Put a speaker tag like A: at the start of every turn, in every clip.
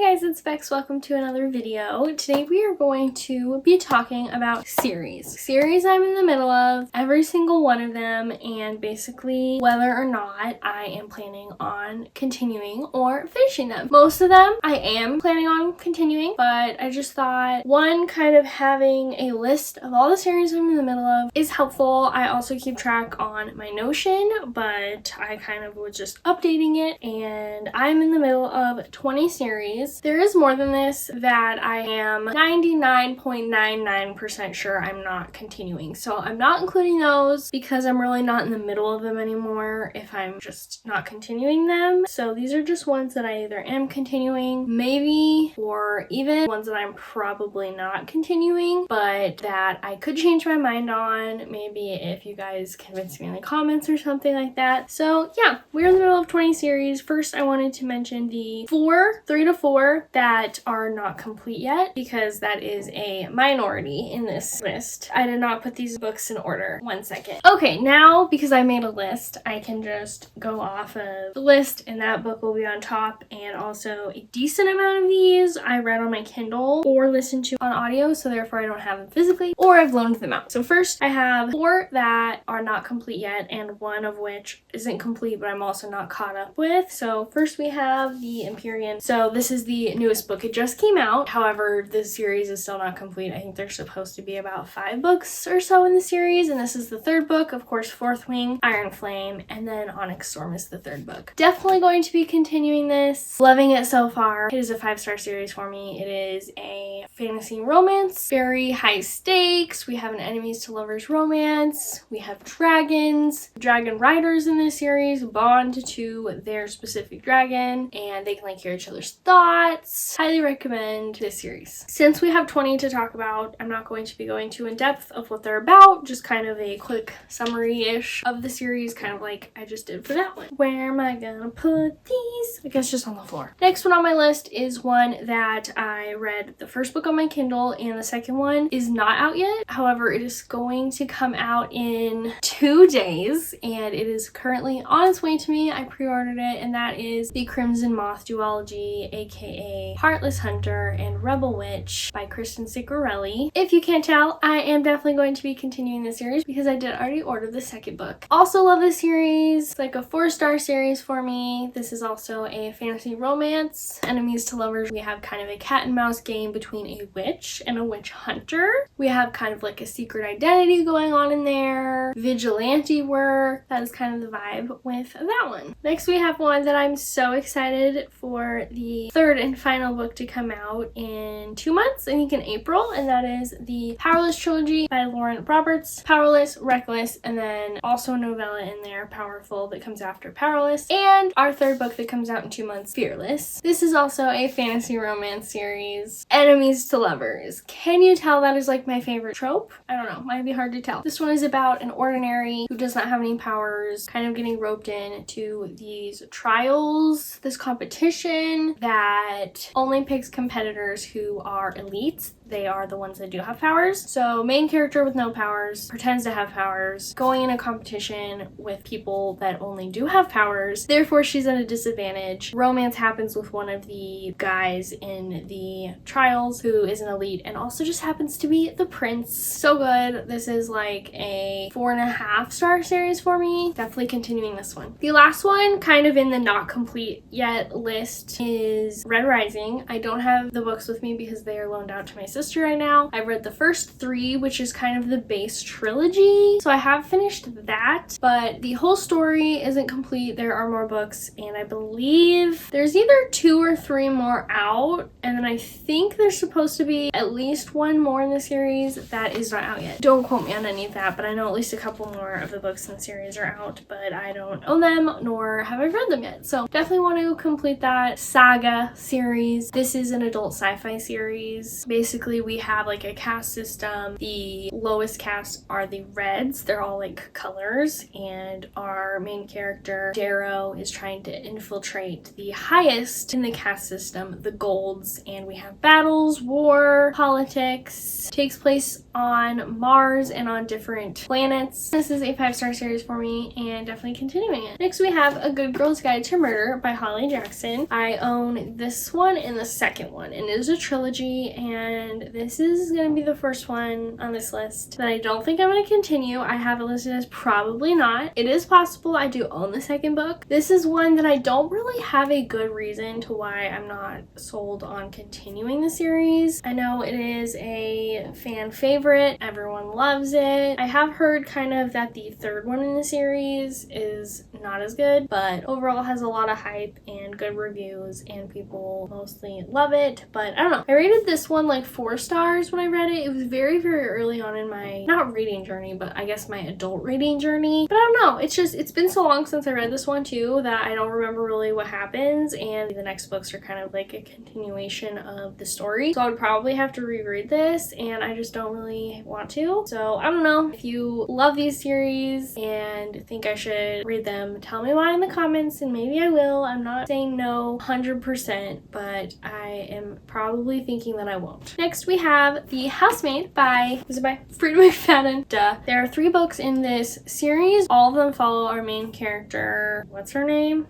A: guys, it's Bex. Welcome to another video. Today we are going to be talking about series I'm in the middle of, every single one of them, and basically whether or not I am planning on continuing or finishing them. Most of them I am planning on continuing, but I just thought one, kind of having a list of all the series I'm in the middle of is helpful. I also keep track on my Notion, but I kind of was just updating it, and I'm in the middle of 20 series. There is more than this that I am 99.99% sure I'm not continuing. So I'm not including those because I'm really not in the middle of them anymore if I'm just not continuing them. So these are just ones that I either am continuing, maybe, or even ones that I'm probably not continuing, but that I could change my mind on, maybe if you guys convince me in the comments or something like that. So yeah, we're in the middle of 20 series. First, I wanted to mention the 3 to 4 that are not complete yet, because that is a minority in this list. I did not put these books in order. One second. Okay, now because I made a list, I can just go off of the list and that book will be on top, and also a decent amount of these I read on my Kindle or listened to on audio, so therefore I don't have them physically, or I've loaned them out. So first I have 4 that are not complete yet, and one of which isn't complete but I'm also not caught up with. So first we have the Empyrean. So this is the newest book. It just came out. However, the series is still not complete. I think there's supposed to be about 5 books or so in the series, and this is the 3rd book. Of course, Fourth Wing, Iron Flame, and then Onyx Storm is the 3rd book. Definitely going to be continuing this. Loving it so far. It is a 5-star series for me. It is a fantasy romance, very high stakes. We have an enemies to lovers romance. We have dragons. Dragon riders in this series bond to their specific dragon, and they can like hear each other's thoughts. Highly recommend this series. Since we have 20 to talk about, I'm not going to be going too in depth of what they're about, just kind of a quick summary-ish of the series, kind of like I just did for that one. Where am I gonna put these? I guess just on the floor. Next one on my list is one that I read the first book on my Kindle, and the second one is not out yet. However, it is going to come out in 2 days, and it is currently on its way to me. I pre-ordered it, and that is The Crimson Moth Duology, aka Heartless Hunter and Rebel Witch by Kristen Ciccarelli. If you can't tell, I am definitely going to be continuing this series because I did already order the 2nd book. Also love this series. It's like a 4-star series for me. This is also a fantasy romance. Enemies to lovers. We have kind of a cat and mouse game between a witch and a witch hunter. We have kind of like a secret identity going on in there. Vigilante work. That is kind of the vibe with that one. Next we have one that I'm so excited for the 3rd and final book to come out in 2 months, I think in April, and that is the Powerless Trilogy by Lauren Roberts. Powerless, Reckless, and then also a novella in there, Powerful, that comes after Powerless, and our 3rd book that comes out in 2 months, Fearless. This is also a fantasy romance series. Enemies to lovers. Can you tell that is like my favorite trope? I don't know, might be hard to tell. This one is about an ordinary who does not have any powers, kind of getting roped in to these trials, this competition that only picks competitors who are elites. They are the ones that do have powers. So main character with no powers pretends to have powers, going in a competition with people that only do have powers. Therefore, she's at a disadvantage. Romance happens with one of the guys in the trials who is an elite and also just happens to be the prince. So good. This is like a 4.5-star series for me. Definitely continuing this one. The last one, kind of in the not complete yet list, is Red Rising. I don't have the books with me because they are loaned out to my sister right now. I've read the first 3, which is kind of the base trilogy, so I have finished that, but the whole story isn't complete. There are more books, and I believe there's either 2 or 3 more out, and then I think there's supposed to be at least 1 more in the series that is not out yet. Don't quote me on any of that, but I know at least a couple more of the books in the series are out, but I don't own them, nor have I read them yet, so definitely want to complete that saga series. This is an adult sci-fi series. Basically, basically we have like a caste system. The lowest caste are the reds. They're all like colors, and our main character Darrow is trying to infiltrate the highest in the caste system, the golds, and we have battles, war, politics. Takes place on Mars and on different planets. This is a 5-star series for me and definitely continuing it. Next we have A Good Girl's Guide to Murder by Holly Jackson. I own this one and the second one, and it is a trilogy, and this is going to be the first one on this list that I don't think I'm going to continue. I have it listed as probably not. It is possible I do own the second book. This is one that I don't really have a good reason to why I'm not sold on continuing the series. I know it is a fan favorite. Everyone loves it. I have heard kind of that the third one in the series is not as good, but overall has a lot of hype and good reviews, and people mostly love it. But I don't know. I rated this one like 4 stars when I read it. It was very, very early on in my, not reading journey, but I guess my adult reading journey. But I don't know. It's been so long since I read this one too that I don't remember really what happens, and the next books are kind of like a continuation of the story. So I would probably have to reread this, and I just don't really want to. So I don't know. If you love these series and think I should read them, tell me why in the comments and maybe I will. I'm not saying no 100%, but I am probably thinking that I won't. Next we have The Housemaid by Freida McFadden. Duh. There are 3 books in this series. All of them follow our main character. What's her name?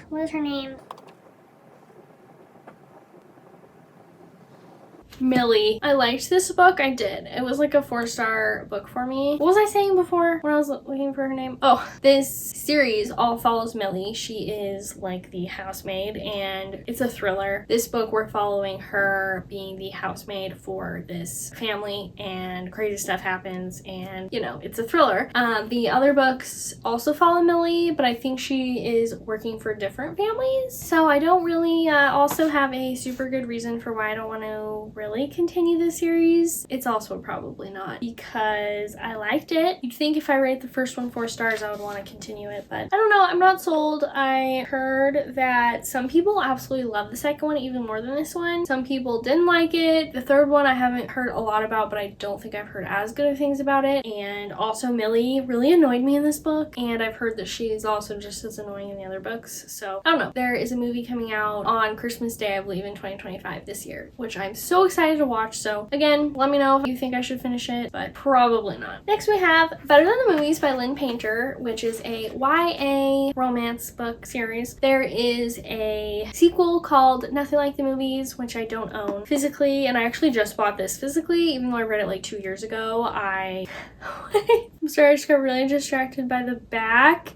B: What is her name?
A: Millie. I liked this book. I did. It was like a 4-star book for me. What was I saying before when I was looking for her name? Oh, this series all follows Millie. She is like the housemaid, and it's a thriller. This book, we're following her being the housemaid for this family, and crazy stuff happens, and you know, it's a thriller. The other books also follow Millie, but I think she is working for different families. So I don't really also have a super good reason for why I don't want to really continue the series. It's also probably not because I liked it. You'd think if I rate the first one 4 stars I would want to continue it, but I don't know. I'm not sold. I heard that some people absolutely love the second one even more than this one. Some people didn't like it. The third one I haven't heard a lot about, but I don't think I've heard as good of things about it. And also Millie really annoyed me in this book, and I've heard that she's also just as annoying in the other books. So I don't know. There is a movie coming out on Christmas Day, I believe, in 2025 this year, which I'm so excited to watch. So again, let me know if you think I should finish it, but probably not. Next we have Better Than the Movies by Lynn Painter, which is a YA romance book series. There is a sequel called Nothing Like the Movies, which I don't own physically, and I actually just bought this physically, even though I read it like 2 years ago. I'm sorry, I just got really distracted by the back.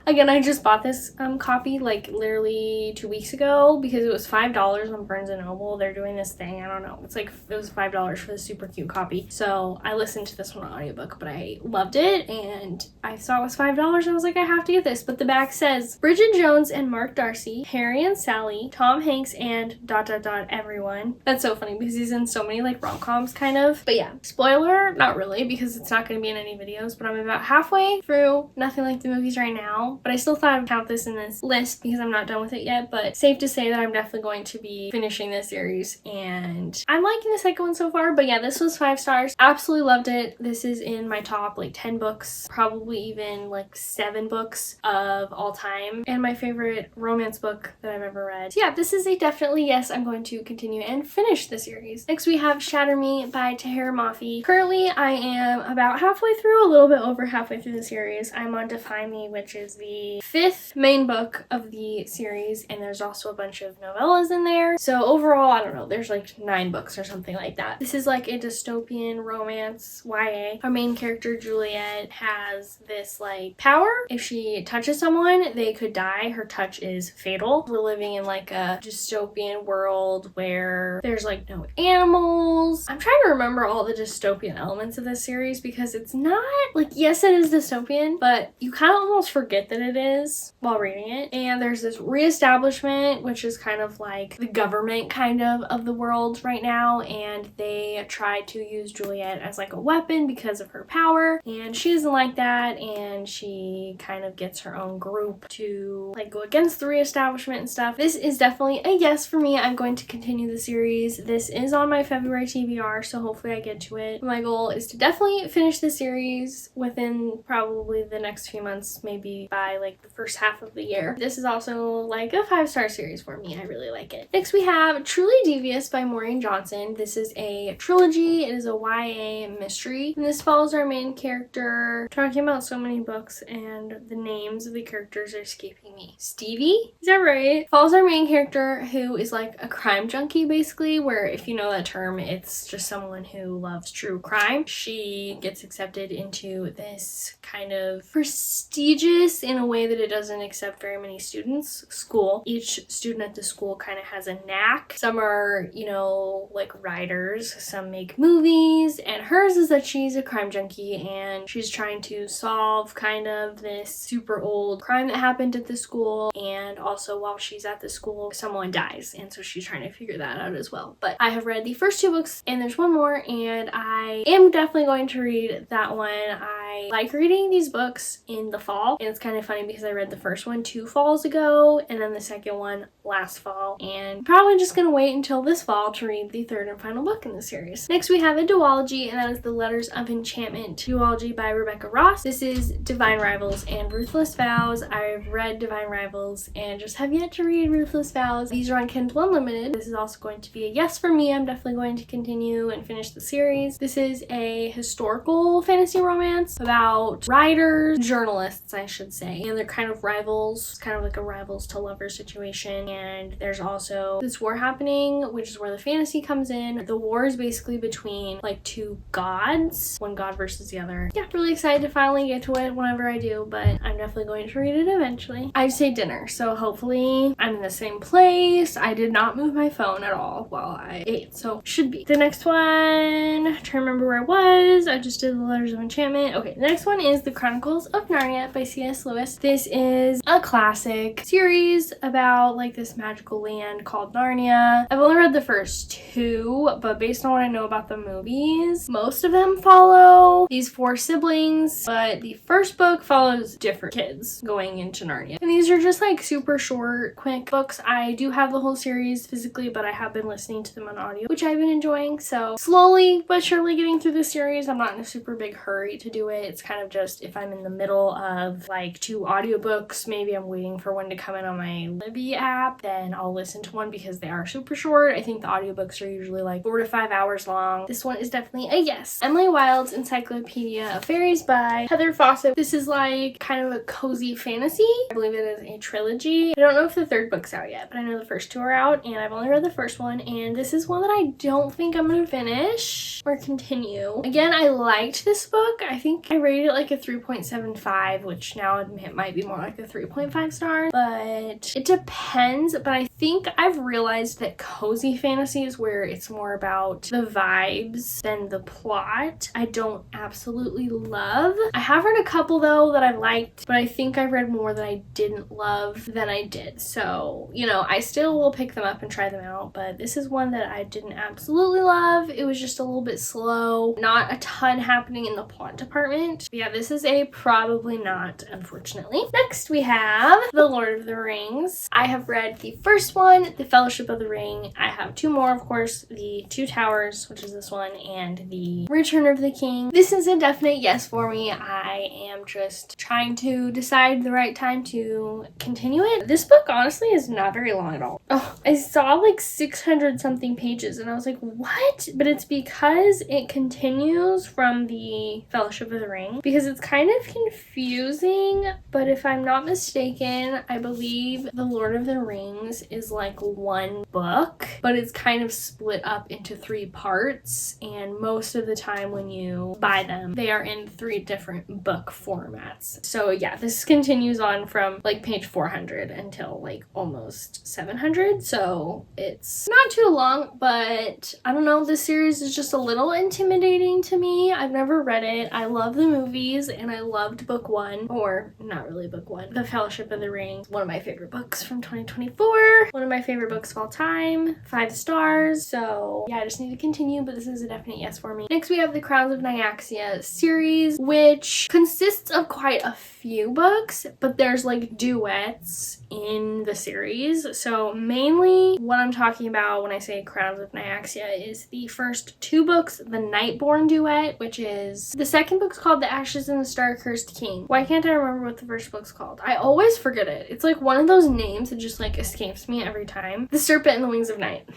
A: Again, I just bought this copy like literally 2 weeks ago because it was $5 on Barnes & Noble. They're doing this thing. I don't know. It's like, it was $5 for the super cute copy. So I listened to this one on audiobook, but I loved it and I saw it was $5. I was like, I have to get this. But the back says Bridget Jones and Mark Darcy, Harry and Sally, Tom Hanks, and ... everyone. That's so funny because he's in so many like rom-coms kind of. But yeah, spoiler, not really because it's not going to be in any videos, but I'm about halfway through Nothing Like the Movies right now. But I still thought I would count this in this list because I'm not done with it yet. But safe to say that I'm definitely going to be finishing this series, and I'm liking the second one so far. But yeah, this was 5 stars. Absolutely loved it. This is in my top like 10 books, probably even like 7 books of all time, and my favorite romance book that I've ever read. So yeah, this is a definitely yes, I'm going to continue and finish the series. Next we have Shatter Me by Tahereh Mafi. Currently I am about halfway through, a little bit over halfway through the series. I'm on Defy Me, which is the 5th main book of the series, and there's also a bunch of novellas in there. So overall, I don't know, there's like 9 books or something like that. This is like a dystopian romance YA. Our main character, Juliet, has this like power. If she touches someone, they could die. Her touch is fatal. We're living in like a dystopian world where there's like no animals. I'm trying to remember all the dystopian elements of this series because it's not like, yes, it is dystopian, but you kind of almost forget that that it is while reading it. And there's this reestablishment, which is kind of like the government kind of the world right now, and they try to use Juliet as like a weapon because of her power, and she doesn't like that, and she kind of gets her own group to like go against the reestablishment and stuff. This is definitely a yes for me. I'm going to continue the series. This is on my February TBR, so hopefully I get to it. My goal is to definitely finish the series within probably the next few months, maybe by like the first half of the year. This is also like a 5-star series for me. I really like it. Next we have Truly Devious by Maureen Johnson. This is a trilogy. It is a YA mystery, and this follows our main character. Talking about so many books and the names of the characters are escaping me. Stevie? Is that right? Follows our main character who is like a crime junkie basically, where if you know that term, it's just someone who loves true crime. She gets accepted into this kind of prestigious, in a way that it doesn't accept very many students, school. Each student at the school kind of has a knack. Some are, you know, like writers, some make movies, and hers is that she's a crime junkie and she's trying to solve kind of this super old crime that happened at the school, and also while she's at the school someone dies, and so she's trying to figure that out as well. But I have read the first 2 books and there's one more, and I am definitely going to read that one. I like reading these books in the fall, and it's kind of funny because I read the first one 2 falls ago and then the second one last fall, and probably just gonna wait until this fall to read the 3rd and final book in the series. Next we have a duology, and that is The Letters of Enchantment duology by Rebecca Ross. This is Divine Rivals and Ruthless Vows. I've read Divine Rivals and just have yet to read Ruthless Vows. These are on Kindle Unlimited. This is also going to be a yes for me. I'm definitely going to continue and finish the series. This is a historical fantasy romance about writers, journalists I should say, and they're kind of rivals. It's kind of like a rivals to lovers situation, and there's also this war happening, which is where the fantasy comes in. The war is basically between like 2 gods, one god versus the other. Yeah, really excited to finally get to it whenever I do, but I'm definitely going to read it eventually. I'd say dinner, so hopefully I'm in the same place. I did not move my phone at all while I ate, so should be. The next one, trying to remember where I was. I just did The Letters of Enchantment. Okay, the next one is The Chronicles of Narnia by C.S. Lewis. This is a classic series about like this magical land called Narnia. I've only read the first 2, but based on what I know about the movies, most of them follow these 4 siblings, but the first book follows different kids going into Narnia. And these are just like super short, quick books. I do have the whole series physically, but I have been listening to them on audio, which I've been enjoying. So slowly but surely getting through the series. I'm not in a super big hurry to do it. It's kind of just if I'm in the middle of like 2 audiobooks, maybe I'm waiting for one to come in on my Libby app, then I'll listen to one because they are super short. I think the audiobooks are usually like 4 to 5 hours long. This one is definitely a yes. Emily Wilde's Encyclopedia of Fairies by Heather Fawcett. This is like kind of a cozy fantasy. I believe it is a trilogy. I don't know if the 3rd book's out yet, but I know the first 2 are out, and I've only read the first one, and this is one that I don't think I'm gonna finish or continue. Again, I liked this book. I think I rated it like a 3.75, which now it might be more like a 3.5 star, but it depends. But I think I've realized that cozy fantasy is where it's more about the vibes than the plot. I don't absolutely love. I have read a couple though that I've liked, but I think I've read more that I didn't love than I did. So, you know, I still will pick them up and try them out, but this is one that I didn't absolutely love. It was just a little bit slow. Not a ton happening in the plot department. But yeah, this is a probably not, unfortunately. Next we have The Lord of the Rings. I have read the first one, The Fellowship of the Ring. I have 2 more, of course, The Two Towers, which is this one, and The Return of the King. This is a definite yes for me. I am just trying to decide the right time to continue it. This book honestly is not very long at all. Oh, I saw like 600 something pages and I was like, what? But it's because it continues from The Fellowship of the Ring, because it's kind of confusing, but if I'm not mistaken, I believe The Lord of the Rings is like one book, but it's kind of split up into 3 parts, and most of the time when you buy them, they are in 3 different book formats. So yeah, this continues on from like page 400 until like almost 700, so it's not too long, but I don't know, this series is just a little intimidating to me. I've never read it. I love the movies, and I loved book 1, or not really book 1, The Fellowship of the Ring, one of my favorite books from 2024, one of my favorite books of all time, 5 stars. So yeah, I just need to continue, but this is a definite yes for me. Next we have the Crowns of Nyaxia series, which consists of quite a few books, but there's like duets in the series. So mainly what I'm talking about when I say Crowns of Nyaxia is the first 2 books, the Nightborn duet, which is the second book's called The Ashes and the Star-Cursed King. Why can't I remember what the first book's called? I always forget it. It's like one of those names that just like escapes me every time. The Serpent and the Wings of Night.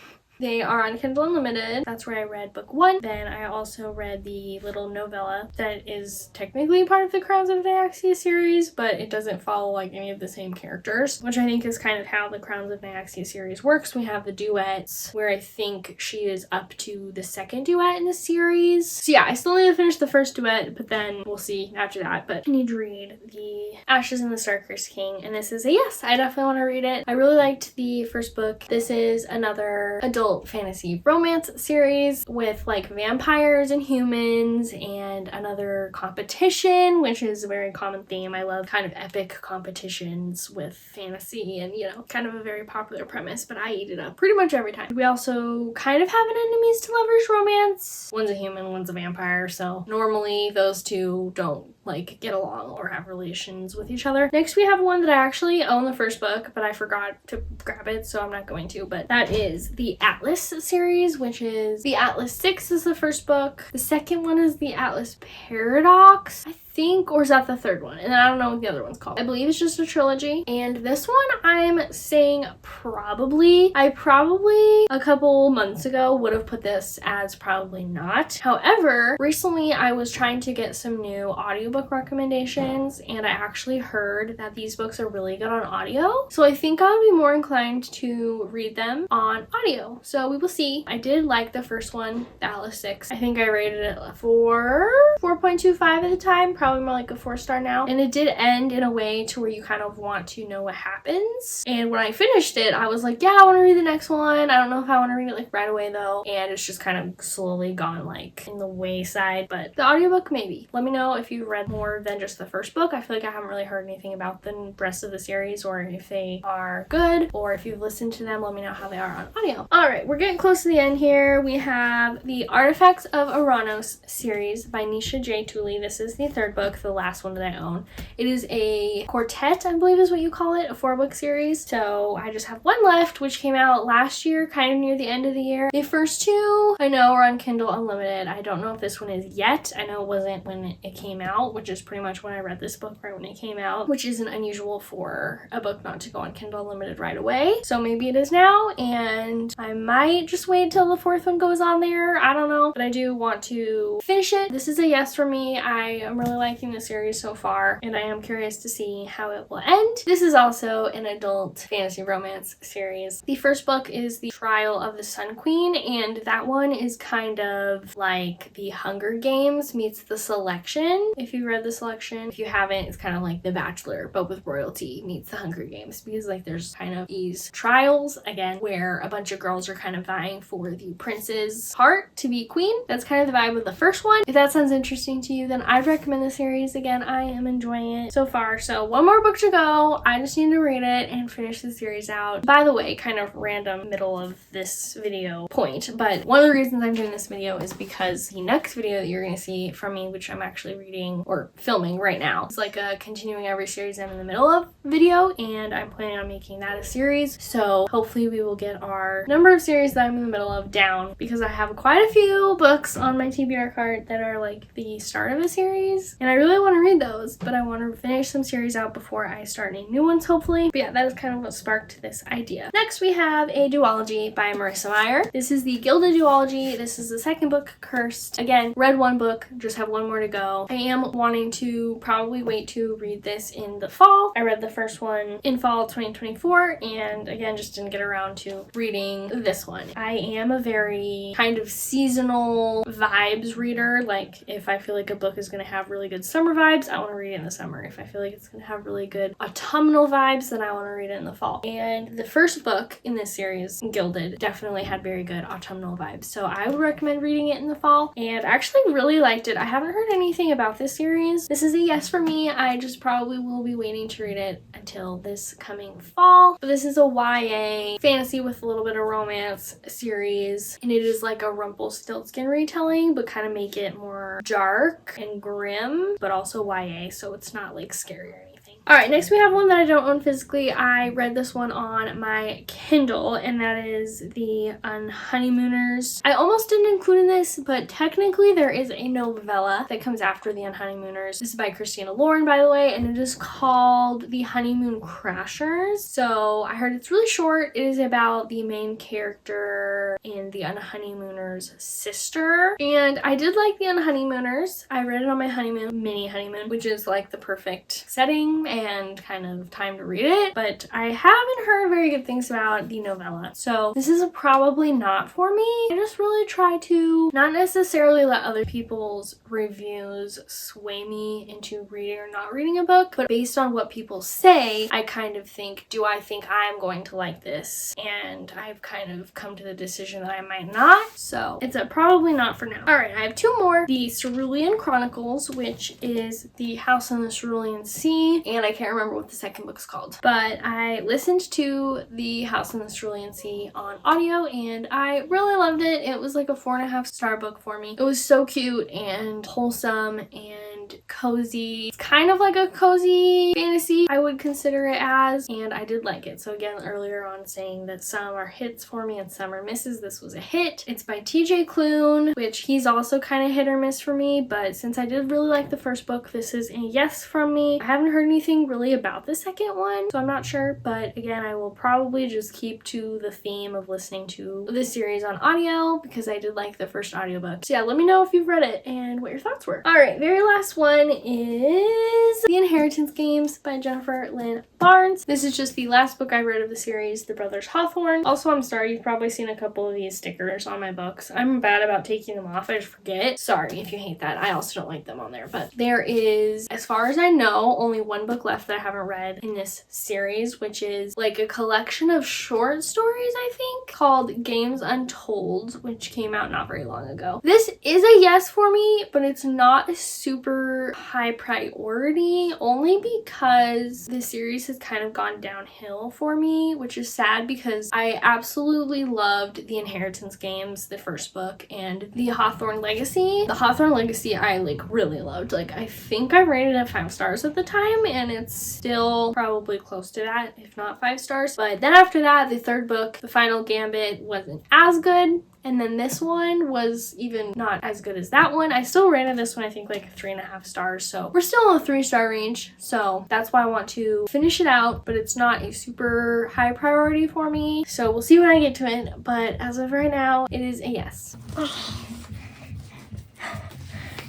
A: They are on Kindle Unlimited. That's where I read book 1. Then I also read the little novella that is technically part of the Crowns of Nyaxia series, but it doesn't follow like any of the same characters, which I think is kind of how the Crowns of Nyaxia series works. We have the duets where I think she is up to the second duet in the series. So yeah, I still need to finish the first duet, but then we'll see after that. But I need to read the Ashes and the Star-Cursed King, and this is a yes. I definitely want to read it. I really liked the first book. This is another adult fantasy romance series with like vampires and humans and another competition, which is a very common theme. I love kind of epic competitions with fantasy, and you know, kind of a very popular premise, but I eat it up pretty much every time. We also kind of have an enemies to lovers romance. One's a human, one's a vampire, so normally those two don't like get along or have relations with each other. Next we have one that I actually own the first book, but I forgot to grab it, so I'm not going to, but that is the Atlas series, which is the Atlas 6 is the first book. The second one is the Atlas Paradox, I think, or is that the third one? And then I don't know what the other one's called. I believe it's just a trilogy. And this one I'm saying probably. I probably a couple months ago would have put this as probably not. However, recently I was trying to get some new audiobook recommendations, and I actually heard that these books are really good on audio. So I think I would be more inclined to read them on audio. So we will see. I did like the first one, the Atlas 6. I think I rated it 4.25 at the time, probably more like a 4-star now. And it did end in a way to where you kind of want to know what happens. And when I finished it, I was like, yeah, I want to read the next one. I don't know if I want to read it like right away though. And it's just kind of slowly gone like in the wayside. But the audiobook, maybe. Let me know if you've read more than just the first book. I feel like I haven't really heard anything about the rest of the series, or if they are good, or if you've listened to them, let me know how they are on audio. Alright, we're getting close to the end here. We have the Artifacts of Ouranos series by Nisha J. Tooley. This is the third book, the last one that I own. It is a quartet, I believe is what you call it, a 4-book series. So I just have one left, which came out last year, kind of near the end of the year. The first 2 I know are on Kindle Unlimited. I don't know if this one is yet. I know it wasn't when it came out, which is pretty much when I read this book, right when it came out, which isn't unusual for a book not to go on Kindle Unlimited right away. So maybe it is now, and I might just wait till the 4th one goes on there. I don't know, but I do want to finish it. This is a yes for me. I am really liking the series so far, and I am curious to see how it will end. This is also an adult fantasy romance series. The first book is The Trial of the Sun Queen, and that one is kind of like The Hunger Games meets The Selection. If you read The Selection, if you haven't, it's kind of like The Bachelor, but with royalty meets The Hunger Games, because like there's kind of these trials again where a bunch of girls are kind of vying for the prince's heart to be queen. That's kind of the vibe of the first one. If that sounds interesting to you, then I'd recommend the series. Again, I am enjoying it so far. So one more book to go. I just need to read it and finish the series out. By the way, kind of random middle of this video point, but one of the reasons I'm doing this video is because the next video that you're going to see from me, which I'm actually reading or filming right now, it's like a continuing every series I'm in the middle of video, and I'm planning on making that a series. So hopefully we will get our number of series that I'm in the middle of down, because I have quite a few books on my TBR cart that are like the start of a series. And I really want to read those, but I want to finish some series out before I start any new ones, hopefully. But yeah, that is kind of what sparked this idea. Next, we have a duology by Marissa Meyer. This is the Gilded duology. This is the second book, Cursed. Again, read one book, just have one more to go. I am wanting to probably wait to read this in the fall. I read the first one in fall 2024, and again, just didn't get around to reading this one. I am a very kind of seasonal vibes reader. Like, if I feel like a book is going to have really good summer vibes, I want to read it in the summer. If I feel like it's going to have really good autumnal vibes, then I want to read it in the fall. And the first book in this series, Gilded, definitely had very good autumnal vibes. So I would recommend reading it in the fall. And I actually really liked it. I haven't heard anything about this series. This is a yes for me. I just probably will be waiting to read it until this coming fall. But this is a YA fantasy with a little bit of romance series. And it is like a Rumpelstiltskin retelling, but kind of make it more dark and grim, but also YA, so it's not like scary or anything. Alright, next we have one that I don't own physically. I read this one on my Kindle, and that is the Unhoneymooners. I almost didn't include in this, but technically there is a novella that comes after the Unhoneymooners. This is by Christina Lauren, by the way, and it is called The Honeymoon Crashers. So I heard it's really short. It is about the main character and the Unhoneymooners' sister. And I did like the Unhoneymooners. I read it on my honeymoon, mini honeymoon, which is like the perfect setting and kind of time to read it, but I haven't heard very good things about the novella. So this is probably not for me. I just really try to not necessarily let other people's reviews sway me into reading or not reading a book, but based on what people say, I kind of think, do I think I'm going to like this? And I've kind of come to the decision that I might not. So it's a probably not for now. Alright, I have two more. The Cerulean Chronicles, which is The House on the Cerulean Sea, and I can't remember what the second book's called. But I listened to The House on the Cerulean Sea on audio, and I really loved it. It was like a 4.5-star book for me. It was so cute and wholesome and cozy. It's kind of like a cozy fantasy, I would consider it as, and I did like it. So again, earlier on saying that some are hits for me and some are misses, this was a hit. It's by TJ Klune, which he's also kind of hit or miss for me, but since I did really like the first book, this is a yes from me. I haven't heard anything really about the second one, so I'm not sure, but again, I will probably just keep to the theme of listening to this series on audio because I did like the first audiobook. So yeah, let me know if you've read it and what your thoughts were. Alright, very last one is The Inheritance Games by Jennifer Lynn Barnes. This is just the last book I read of the series, The Brothers Hawthorne. Also, I'm sorry, you've probably seen a couple of these stickers on my books. I'm bad about taking them off, I just forget. Sorry if you hate that. I also don't like them on there, but there is, as far as I know, only one book left that I haven't read in this series, which is like a collection of short stories, I think, called Games Untold, which came out not very long ago. This is a yes for me, but it's not a super high priority, only because the series has kind of gone downhill for me, which is sad because I absolutely loved The Inheritance Games, the first book, and The Hawthorne Legacy. The Hawthorne Legacy I like really loved. Like, I think I rated it 5 stars at the time, and it's still probably close to that, if not 5 stars. But then after that, the third book, The Final Gambit, wasn't as good. And then this one was even not as good as that one. I still rated this one, I think, like 3.5 stars. So we're still in the 3-star range. So that's why I want to finish it out, but it's not a super high priority for me. So we'll see when I get to it. But as of right now, it is a yes.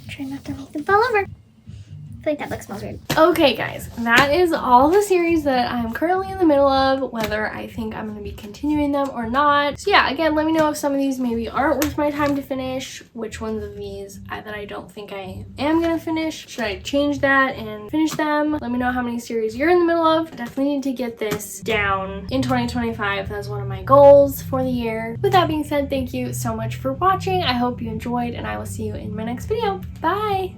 A: Try not to make them fall over. I feel like that book smells weird. Okay, guys, that is all the series that I'm currently in the middle of, whether I think I'm going to be continuing them or not. So yeah, again, let me know if some of these maybe aren't worth my time to finish, which ones of these that I don't think I am going to finish. Should I change that and finish them? Let me know how many series you're in the middle of. I definitely need to get this down in 2025. That's one of my goals for the year. With that being said, thank you so much for watching. I hope you enjoyed, and I will see you in my next video. Bye!